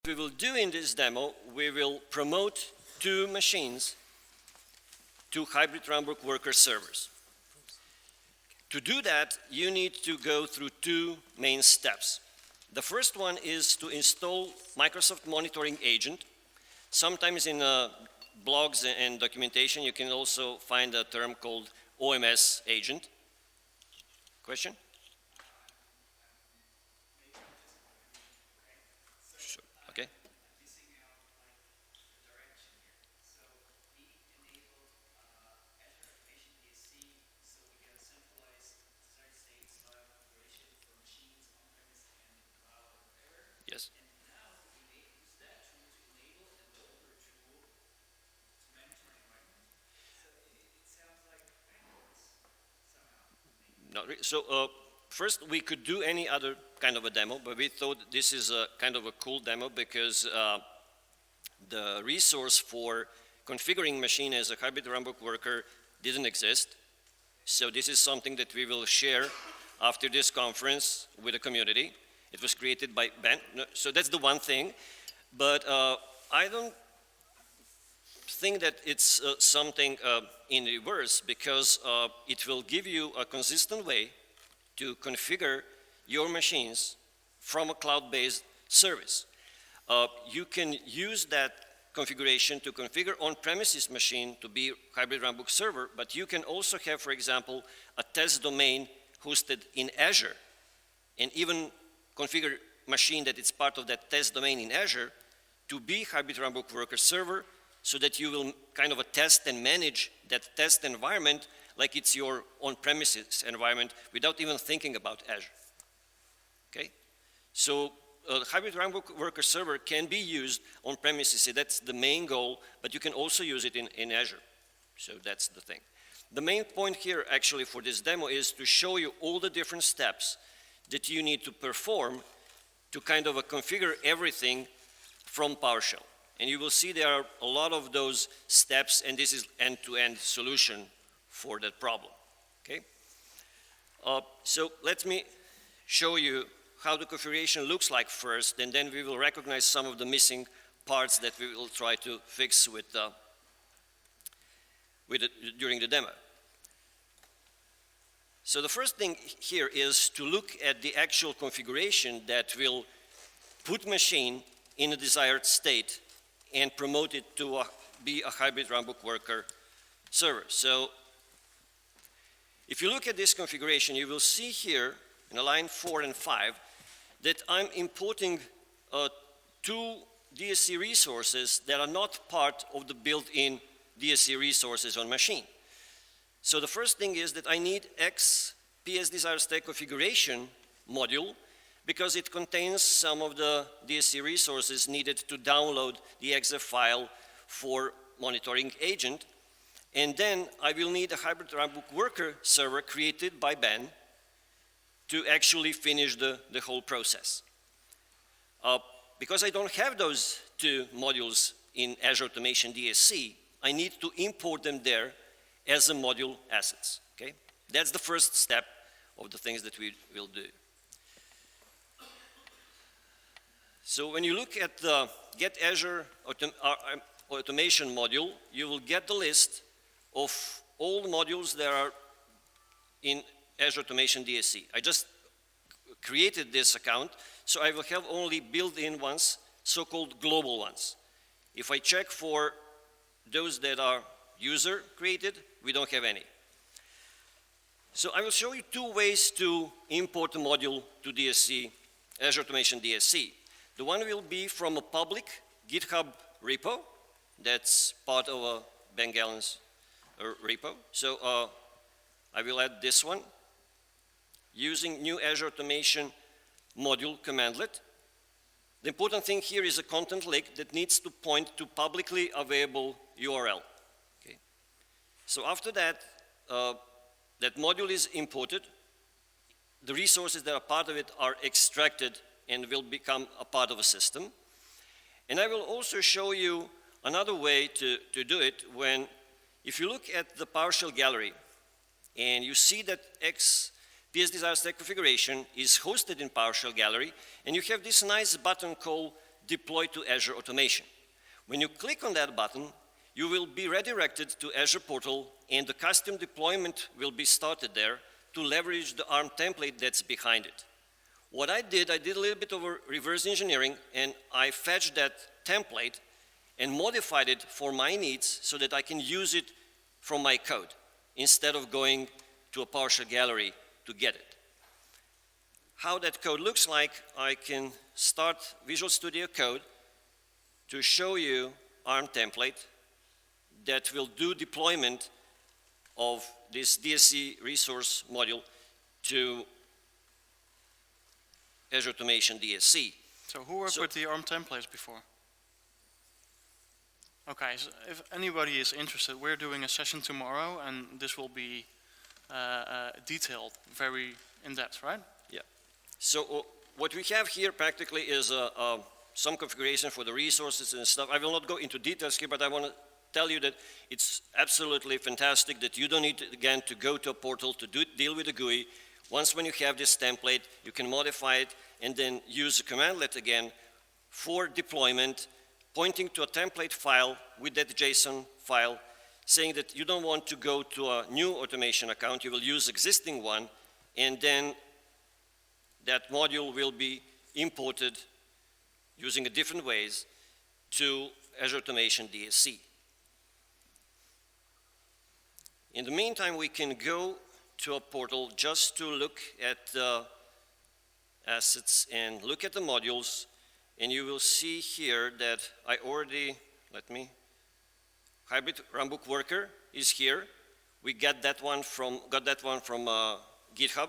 we will do in this demo, we will promote 2 machines to hybrid runbook worker servers. To do that, you need to go through 2 main steps. The first one is to install Microsoft Monitoring Agent. Sometimes in blogs and documentation, you can also find a term called OMS agent. Question? Sure. Okay. Yes. So first, we could do any other kind of a demo, but we thought this is a kind of a cool demo because the resource for configuring machine as a hybrid runbook worker didn't exist. So this is something that we will share after this conference with the community. It was created by Ben. So that's the one thing. But I don't think that it's something in reverse, because it will give you a consistent way to configure your machines from a cloud-based service. You can use that configuration to configure on-premises machine to be hybrid runbook server, but you can also have, for example, a test domain hosted in Azure, and even configure machine that is part of that test domain in Azure to be hybrid runbook worker server, so that you will kind of test and manage that test environment like it's your on-premises environment without even thinking about Azure. Okay? So hybrid runbook worker server can be used on premises, so that's the main goal, but you can also use it in Azure. So that's the thing. The main point here actually for this demo is to show you all the different steps that you need to perform to kind of configure everything from PowerShell. And you will see there are a lot of those steps, and this is end-to-end solution for that problem. Okay? So let me show you how the configuration looks like first, and then we will recognize some of the missing parts that we will try to fix during the demo. So the first thing here is to look at the actual configuration that will put machine in a desired state and promote it to be a hybrid runbook worker server. So if you look at this configuration, you will see here in line 4 and 5 that I'm importing 2 DSC resources that are not part of the built-in DSC resources on machine. So the first thing is that I need PS desired state configuration module, because it contains some of the DSC resources needed to download the exe file for monitoring agent. And then I will need a hybrid runbook worker server created by Ben to actually finish the whole process. Because I don't have those 2 modules in Azure Automation DSC, I need to import them there as a module assets. Okay? That's the first step of the things that we will do. So when you look at the Get Azure Automation module, you will get the list of all the modules that are in Azure Automation DSC. I just created this account, so I will have only built-in ones, so-called global ones. If I check for those that are user created, we don't have any. So I will show you 2 ways to import a module to DSC, Azure Automation DSC. The one will be from a public GitHub repo that's part of a Ben Gelens repo. So I will add this one using new Azure Automation module commandlet. The important thing here is a content link that needs to point to publicly available URL. Okay. So after that, that module is imported. The resources that are part of it are extracted and will become a part of a system. And I will also show you another way to do it when, if you look at the PowerShell gallery and you see that PS desired state configuration is hosted in PowerShell gallery, and you have this nice button called deploy to Azure Automation. When you click on that button, you will be redirected to Azure portal, and the custom deployment will be started there to leverage the ARM template that's behind it. What I did a little bit of a reverse engineering, and I fetched that template and modified it for my needs so that I can use it from my code instead of going to a PowerShell gallery to get it. How that code looks like, I can start Visual Studio Code to show you ARM template that will do deployment of this DSC resource module to Azure Automation DSC. So who worked with the ARM templates before? Okay, so if anybody is interested, we're doing a session tomorrow, and this will be detailed, very in-depth, right? Yeah. So what we have here practically is some configuration for the resources and stuff. I will not go into details here, but I want to tell you that it's absolutely fantastic that you don't need, again, to go to a portal to deal with the GUI. Once when you have this template, you can modify it and then use the commandlet again for deployment, pointing to a template file with that JSON file, saying that you don't want to go to a new automation account, you will use existing one, and then that module will be imported using different ways to Azure Automation DSC. In the meantime, we can go to a portal just to look at the assets and look at the modules, and you will see here that I already, Hybrid Runbook Worker is here. We got that one from GitHub,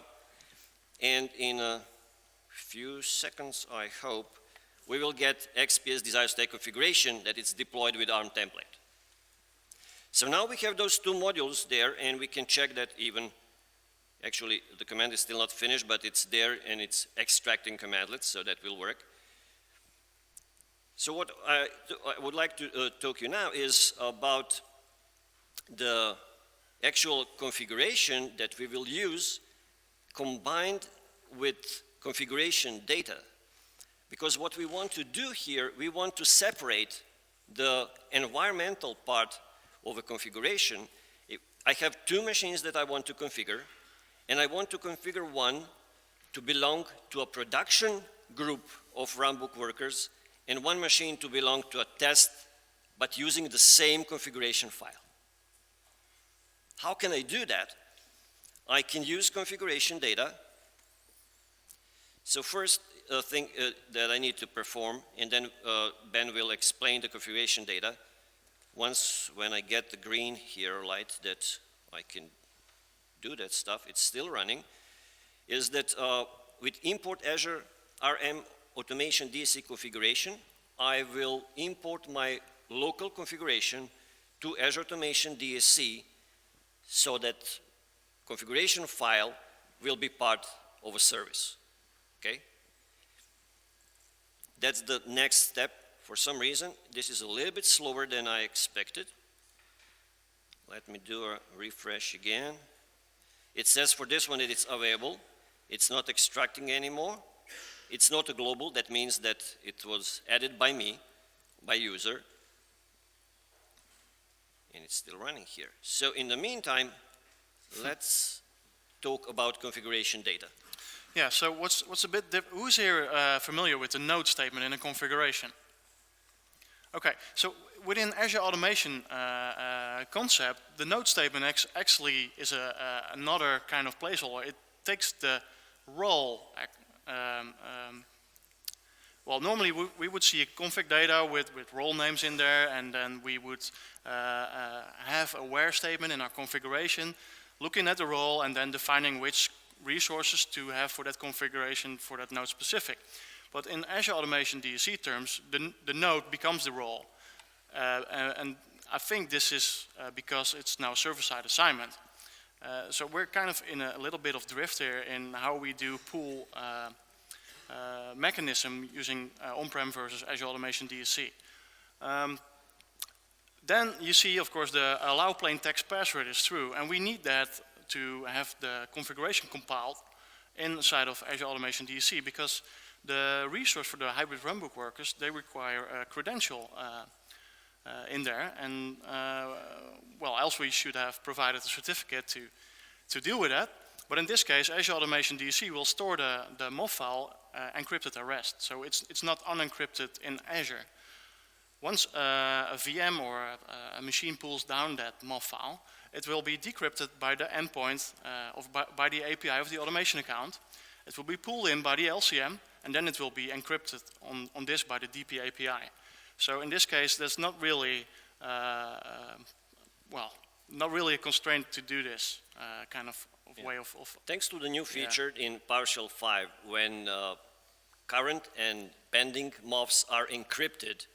and in a few seconds, I hope, we will get XPS desired state configuration that it's deployed with ARM template. So now we have those two modules there, and we can check that even, actually the command is still not finished, but it's there and it's extracting commandlets, so that will work. So what I would like to talk to you now is about the actual configuration that we will use combined with configuration data. Because what we want to do here, we want to separate the environmental part of a configuration. I have two machines that I want to configure, and I want to configure one to belong to a production group of runbook workers, and one machine to belong to a test, but using the same configuration file. How can I do that? I can use configuration data. So first thing that I need to perform, and then Ben will explain the configuration data. When I get the green here light that I can do that stuff, it's still running, is that with import Azure RM Automation DSC configuration, I will import my local configuration to Azure Automation DSC so that configuration file will be part of a service, okay? That's the next step. For some reason, this is a little bit slower than I expected. Let me do a refresh again. It says for this one that it's available. It's not extracting anymore. It's not a global. That means that it was added by me, by user. And it's still running here. So in the meantime, let's talk about configuration data. Yeah, so what's a bit different? Who's here familiar with the node statement in a configuration? Okay, so within Azure Automation concept, the node statement actually is another kind of placeholder. It takes the role. Well, normally we would see a config data with role names in there, and then we would have a where statement in our configuration, looking at the role and then defining which resources to have for that configuration for that node specific. But in Azure Automation DSC terms, the node becomes the role. And I think this is because it's now server-side assignment. So we're kind of in a little bit of drift here in how we do pool mechanism using on-prem versus Azure Automation DSC. Then you see, of course, the allow plain text password is true, and we need that to have the configuration compiled inside of Azure Automation DSC, because The resource for the hybrid runbook workers, they require a credential in there, and well, else we should have provided a certificate to deal with that. But in this case, Azure Automation DSC will store the MOV file encrypted at rest. So it's not unencrypted in Azure. Once a VM or a machine pulls down that MOV file, it will be decrypted by the endpoint by the API of the automation account. It will be pulled in by the LCM, and then it will be encrypted on this by the DP API. So in this case, there's not really, well, not really a constraint to do this kind of way of... Thanks to the new feature in PowerShell 5, when current and pending MOVs are encrypted,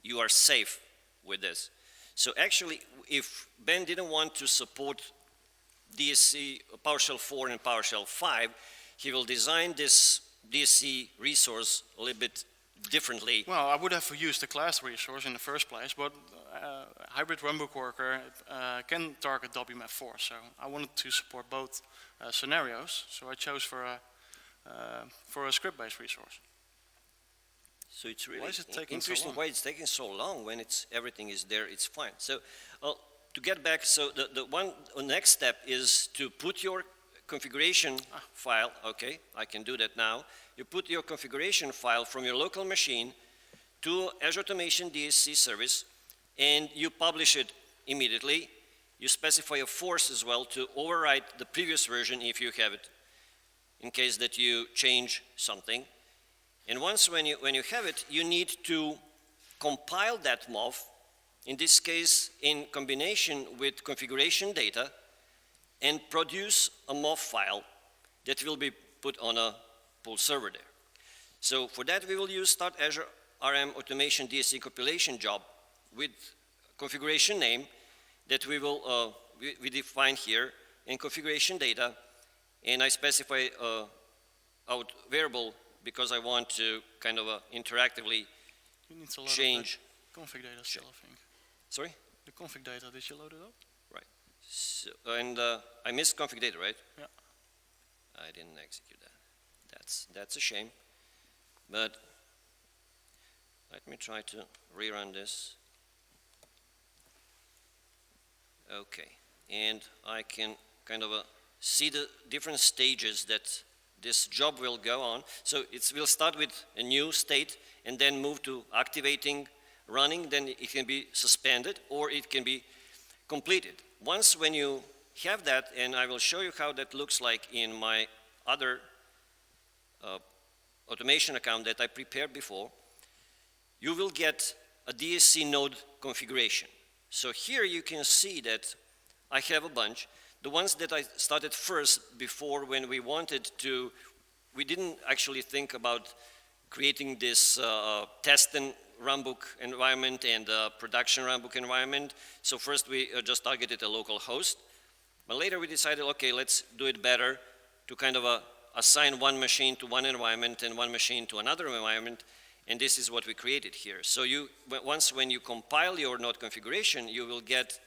you are safe with this. So actually, if Ben didn't want to support DSC, PowerShell 4 and PowerShell 5, he will design this DSC resource a little bit differently. Well, I would have used the class resource in the first place, but hybrid runbook worker can target WMAP4, so I wanted to support both scenarios, so I chose for a script-based resource. So it's really Why is it taking interesting so long? why it's taking so long when everything is there, it's fine. So to get back, so the next step is to put your configuration file, okay, I can do that now. You put your configuration file from your local machine to Azure Automation DSC service, and you publish it immediately. You specify a force as well to overwrite the previous version if you have it, in case that you change something. And once when you have it, you need to compile that MOV, in this case in combination with configuration data, and produce a MOV file that will be put on a pool server there. So for that we will use start Azure RM Automation DSC compilation job with configuration name that we will we define here in configuration data, and I specify out variable because I want to kind of interactively You need to load change. up the config data still, I think. Sorry? The config data, did you load it up? Right. So, and I missed config data, right? Yeah. I didn't execute that. That's a shame. But let me try to rerun this. Okay. And I can kind of see the different stages that this job will go on. So we'll start with a new state and then move to activating, running, then it can be suspended or it can be completed. Once when you have that, and I will show you how that looks like in my other automation account that I prepared before, you will get a DSC node configuration. So here you can see that I have a bunch. The ones that I started first before when we wanted to, we didn't actually think about creating this test and runbook environment and production runbook environment. So first we just targeted a local host. But later we decided, okay, let's do it better to kind of assign one machine to one environment and one machine to another environment. And this is what we created here. So once when you compile your node configuration, you will get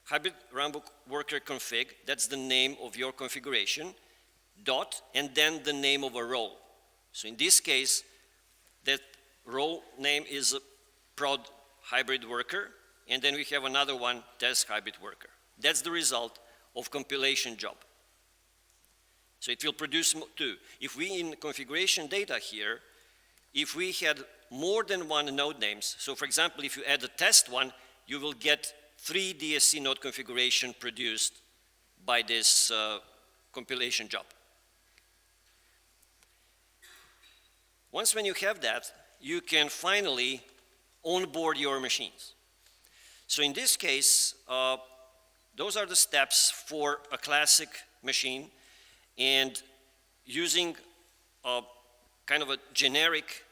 hybrid runbook worker config, that's the name of your configuration, dot, and then the name of a role. So in this case, that role name is a prod hybrid worker, and then we have another one, test hybrid worker. That's the result of compilation job. So it will produce two. If we in configuration data here, if we had more than one node names, so for example, if you add a test one, you will get 3 DSC node configuration produced by this compilation job. Once when you have that, you can finally onboard your machines. So in this case, those are the steps for a classic machine, and using a kind of a generic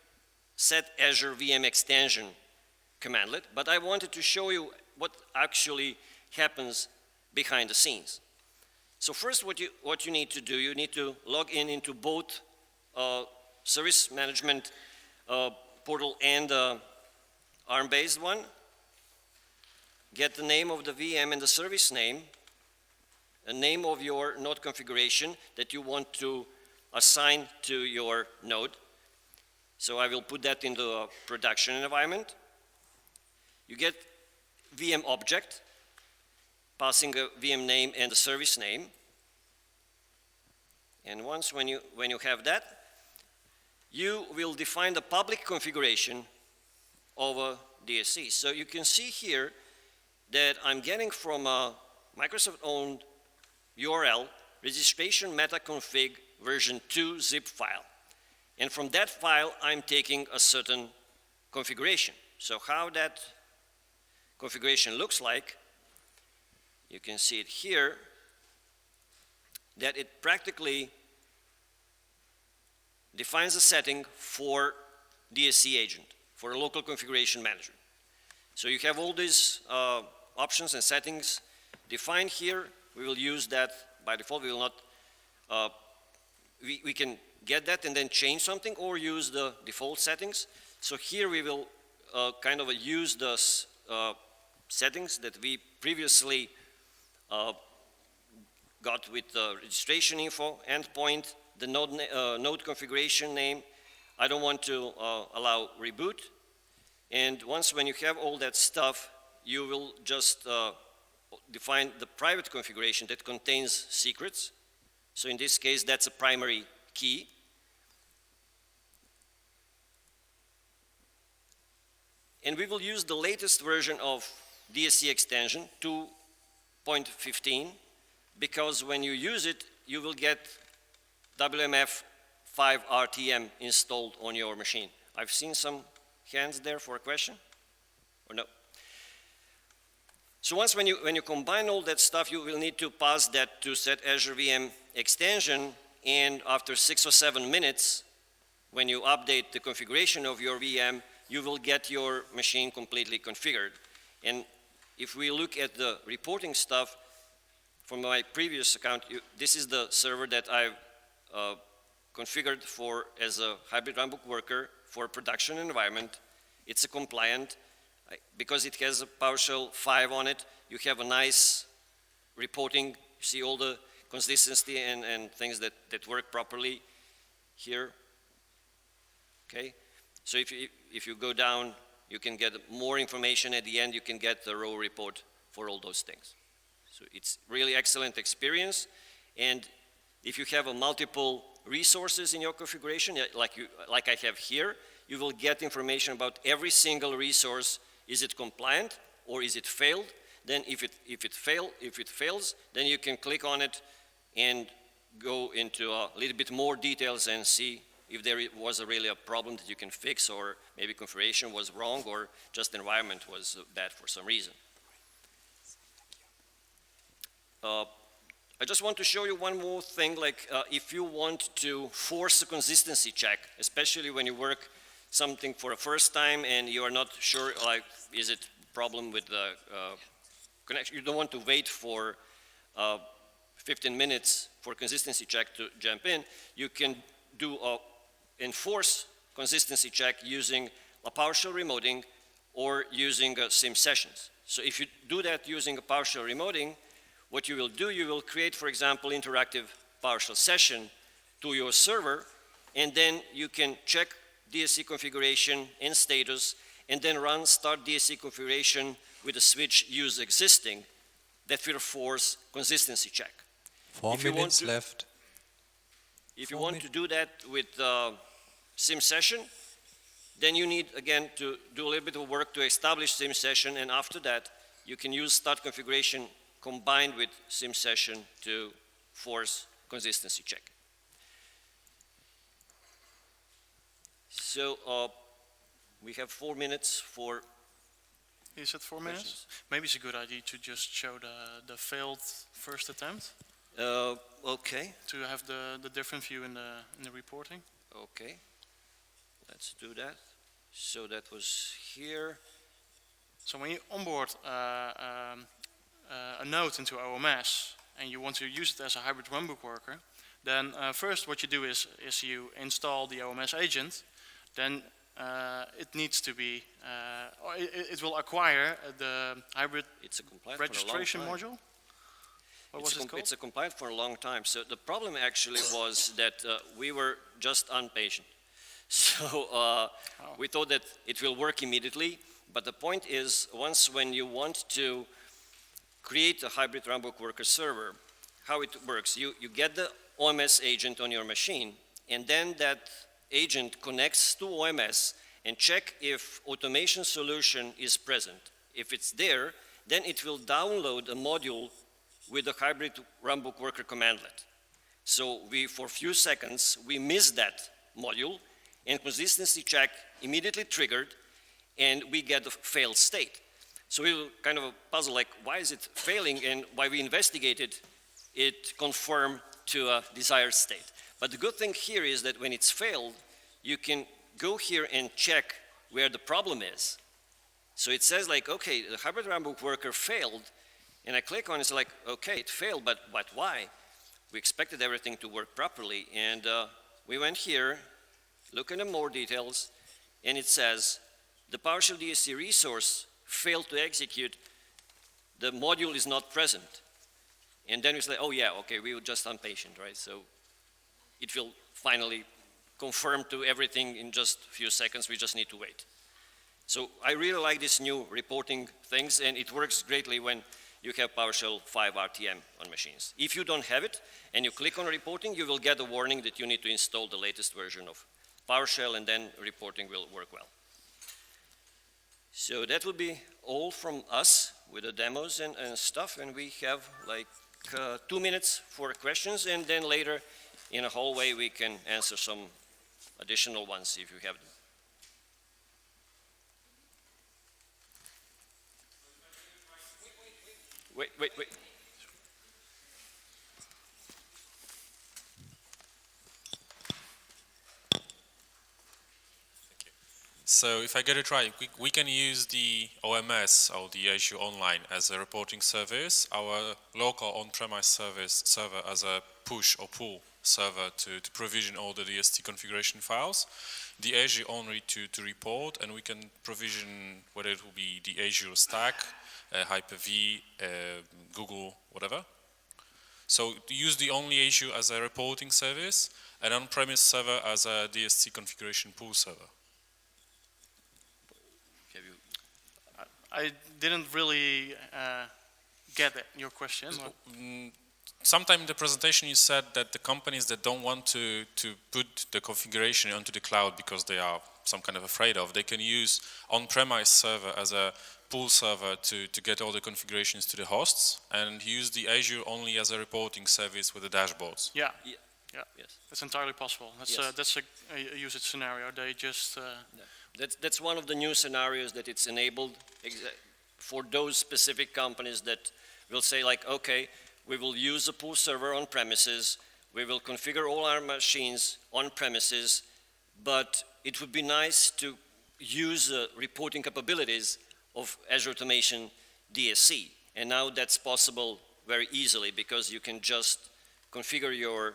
set Azure VM extension commandlet, but I wanted to show you what actually happens behind the scenes. So first what you need to do, you need to log in into both service management portal and ARM-based one. Get the name of the VM and the service name, a name of your node configuration that you want to assign to your node, So I will put that into a production environment. You get VM object, passing a VM name and a service name. And once when you have that, you will define the public configuration of a DSC. So you can see here that I'm getting from a Microsoft-owned URL registration meta-config version 2 zip file. And from that file, I'm taking a certain configuration. So how that configuration looks like, you can see it here, that it practically defines a setting for DSC agent, for a local configuration manager. So you have all these options and settings defined here. We will use that by default. We will not, we can get that and then change something or use the default settings. So here we will kind of use the settings that we previously got with the registration info, endpoint, the node configuration name. I don't want to allow reboot. And once when you have all that stuff, you will just define the private configuration that contains secrets. So in this case, that's a primary key. And we will use the latest version of DSC extension, 2.15, because when you use it, you will get WMF 5 RTM installed on your machine. I've seen some hands there for a question, or no? So once when you combine all that stuff, you will need to pass that to set Azure VM extension, and after 6 or 7 minutes, when you update the configuration of your VM, you will get your machine completely configured. And if we look at the reporting stuff from my previous account, this is the server that I've configured for as a hybrid runbook worker for a production environment. It's a compliant. Because it has a PowerShell 5 on it, you have a nice reporting. You see all the consistency and things that work properly here. Okay? So if you go down, you can get more information. At the end, you can get the raw report for all those things. So it's really excellent experience. And if you have a multiple resources in your configuration, like I have here, you will get information about every single resource. Is it compliant or is it failed? Then if it fails, then you can click on it and go into a little bit more details and see if there was really a problem that you can fix, or maybe configuration was wrong, or just the environment was bad for some reason. I just want to show you one more thing, like if you want to force a consistency check, especially when you work something for the first time and you are not sure, like, is it a problem with the connection? You don't want to wait for 15 minutes for consistency check to jump in. You can do a enforce consistency check using a PowerShell remoting or using SIM sessions. So if you do that using a PowerShell remoting, what you will do, you will create, for example, interactive PowerShell session to your server, and then you can check DSC configuration and status, and then run start DSC configuration with a switch use existing that will force consistency check. 4 minutes left. If you want to do that with SIM session, then you need, again, to do a little bit of work to establish SIM session, and after that, you can use start configuration combined with SIM session to force consistency check. So we have 4 minutes for. Is it 4 minutes? Questions. Maybe it's a good idea to just show the failed first attempt. Okay. To have the different view in the reporting. Okay. Let's do that. So that was here. So when you onboard a node into OMS and you want to use it as a hybrid runbook worker, then first what you do is you install the OMS agent. Then it needs to be, or it will acquire the hybrid registration module. What was it called? It's a compliant for a long time. So the problem actually was that we were just impatient. So we thought that it will work immediately, but the point is, when you want to create a hybrid runbook worker server, how it works, you get the OMS agent on your machine, and then that agent connects to OMS and check if automation solution is present. If it's there, then it will download a module with the hybrid runbook worker commandlet. So for a few seconds, we miss that module, and consistency check immediately triggered, and we get a failed state. So we were kind of a puzzle, like, why is it failing? And why we investigated, it confirmed to a desired state. But the good thing here is that when it's failed, you can go here and check where the problem is. So it says, like, okay, the hybrid runbook worker failed, and I click on it, it's like, okay, it failed, but why? We expected everything to work properly, and we went here, look into more details, and it says, the PowerShell DSC resource failed to execute, the module is not present. And then we say, oh yeah, okay, we were just impatient, right? So it will finally confirm to everything in just a few seconds, we just need to wait. So I really like this new reporting things, and it works greatly when you have PowerShell 5 RTM on machines. If you don't have it, and you click on reporting, you will get a warning that you need to install the latest version of PowerShell, and then reporting will work well. So that would be all from us with the demos and stuff, and we have like 2 minutes for questions, and then later in a hallway we can answer some additional ones if you have them. Wait. So if I get it right, we can use the OMS or the Azure Online as a reporting service, our local on-premise server as a push or pull server to provision all the DSC configuration files, the Azure only to report, and we can provision whether it will be the Azure stack, Hyper-V, Google, whatever. So use the only Azure as a reporting service, and on-premise server as a DSC configuration pool server. I didn't really get it, your question. Sometime in the presentation you said that the companies that don't want to put the configuration onto the cloud because they are some kind of afraid of, they can use on-premise server as a pool server to get all the configurations to the hosts, and use the Azure only as a reporting service with the dashboards. Yeah. Yes. That's entirely possible. That's, Yes. That's a usage scenario. They just... That's one of the new scenarios that it's enabled for those specific companies that will say, like, okay, we will use a pool server on premises, we will configure all our machines on premises, but it would be nice to use reporting capabilities of Azure Automation DSC. And now that's possible very easily because you can just configure your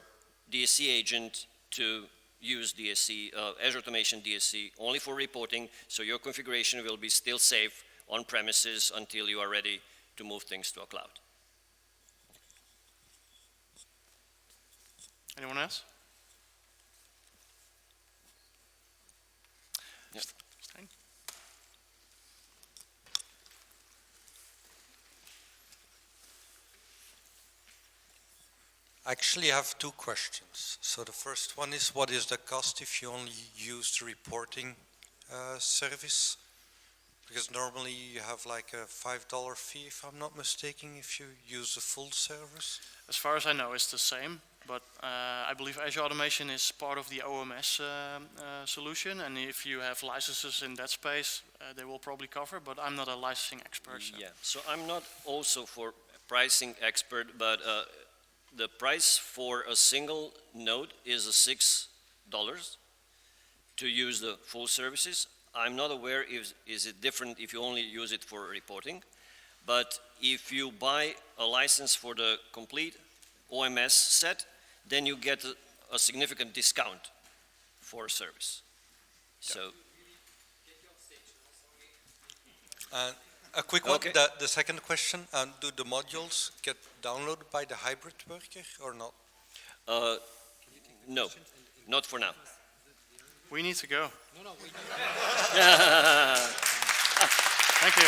DSC agent to use DSC, Azure Automation DSC only for reporting, so your configuration will be still safe on premises until you are ready to move things to a cloud. Anyone else? Yep. Stijn? Actually, I have two questions. So the first one is, what is the cost if you only use the reporting service? Because normally you have like a $5 fee, if I'm not mistaken, if you use the full service. As far as I know, it's the same, but I believe Azure Automation is part of the OMS solution, and if you have licenses in that space, they will probably cover, but I'm not a licensing expert. So. Yeah, so I'm not also for pricing expert, but the price for a single node is $6 to use the full services. I'm not aware is it different if you only use it for reporting, but if you buy a license for the complete OMS set, then you get a significant discount for a service. So. A quick one, the second question, do the modules get downloaded by the hybrid worker or not? No, not for now. We need to go. No, we Thank you.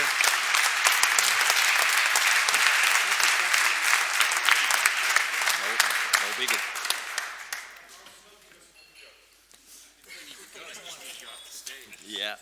No biggie. Yeah.